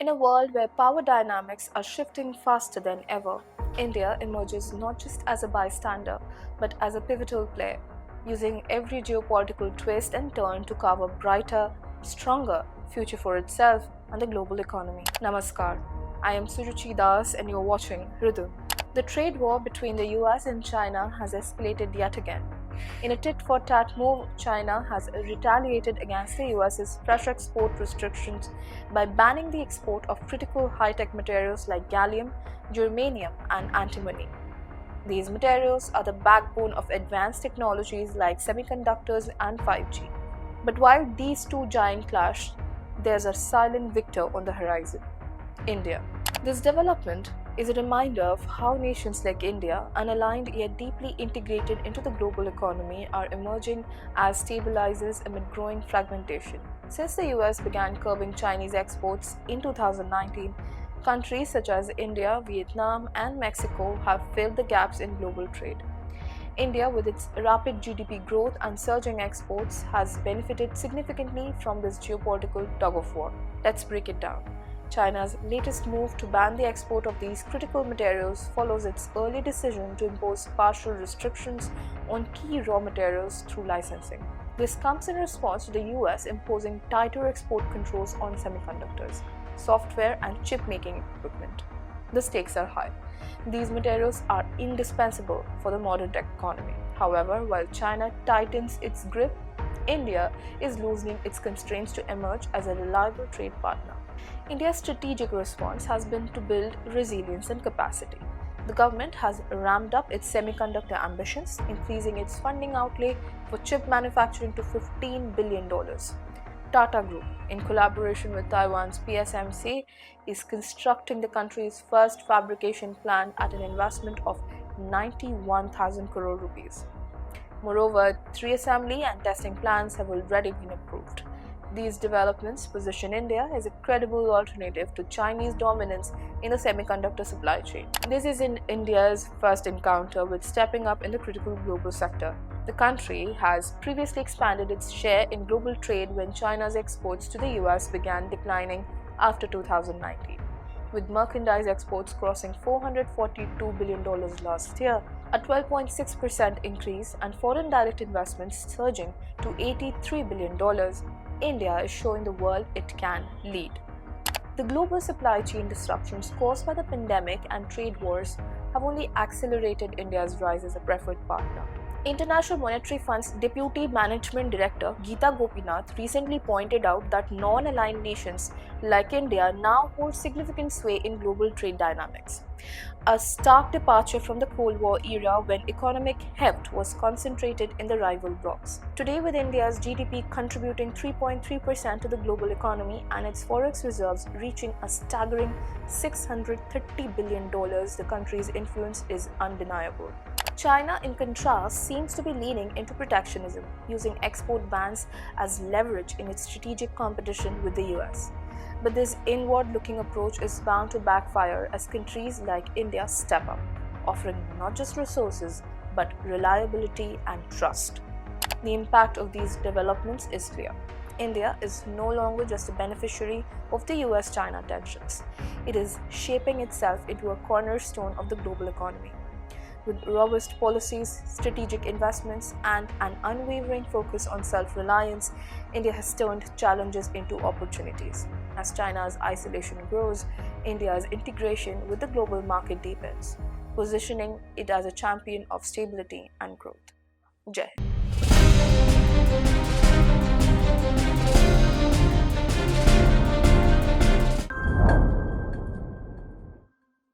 In a world where power dynamics are shifting faster than ever, India emerges not just as a bystander, but as a pivotal player, using every geopolitical twist and turn to carve a brighter, stronger future for itself and the global economy. Namaskar, I am Suruchi Das and you're watching Ritam. The trade war between the US and China has escalated yet again. In a tit-for-tat move, China has retaliated against the US's fresh export restrictions by banning the export of critical high-tech materials like gallium, germanium, and antimony. These materials are the backbone of advanced technologies like semiconductors and 5G. But while these two giants clash, there's a silent victor on the horizon: India. This development is a reminder of how nations like India, unaligned yet deeply integrated into the global economy, are emerging as stabilizers amid growing fragmentation. Since the US began curbing Chinese exports in 2019, countries such as India, Vietnam, and Mexico have filled the gaps in global trade. India, with its rapid GDP growth and surging exports, has benefited significantly from this geopolitical tug-of-war. Let's break it down. China's latest move to ban the export of these critical materials follows its early decision to impose partial restrictions on key raw materials through licensing. This comes in response to the US imposing tighter export controls on semiconductors, software, and chip-making equipment. The stakes are high. These materials are indispensable for the modern tech economy. However, while China tightens its grip, India is loosening its constraints to emerge as a reliable trade partner. India's strategic response has been to build resilience and capacity. The government has ramped up its semiconductor ambitions, increasing its funding outlay for chip manufacturing to $15 billion. Tata Group, in collaboration with Taiwan's PSMC, is constructing the country's first fabrication plant at an investment of 91,000 crore rupees. Moreover, 3 assembly and testing plans have already been approved. These developments position India as a credible alternative to Chinese dominance in the semiconductor supply chain. This is India's first encounter with stepping up in the critical global sector. The country has previously expanded its share in global trade when China's exports to the US began declining after 2019. With merchandise exports crossing $442 billion last year, a 12.6% increase, and foreign direct investments surging to $83 billion, India is showing the world it can lead. The global supply chain disruptions caused by the pandemic and trade wars have only accelerated India's rise as a preferred partner. International Monetary Fund's Deputy Management Director Geeta Gopinath recently pointed out that non-aligned nations like India now hold significant sway in global trade dynamics, a stark departure from the Cold War era when economic heft was concentrated in the rival blocs. Today, with India's GDP contributing 3.3% to the global economy and its forex reserves reaching a staggering $630 billion, the country's influence is undeniable. China, in contrast, seems to be leaning into protectionism, using export bans as leverage in its strategic competition with the US. But this inward-looking approach is bound to backfire as countries like India step up, offering not just resources, but reliability and trust. The impact of these developments is clear. India is no longer just a beneficiary of the US-China tensions. It is shaping itself into a cornerstone of the global economy. With robust policies, strategic investments, and an unwavering focus on self-reliance, India has turned challenges into opportunities. As China's isolation grows, India's integration with the global market deepens, positioning it as a champion of stability and growth. Jai Hind.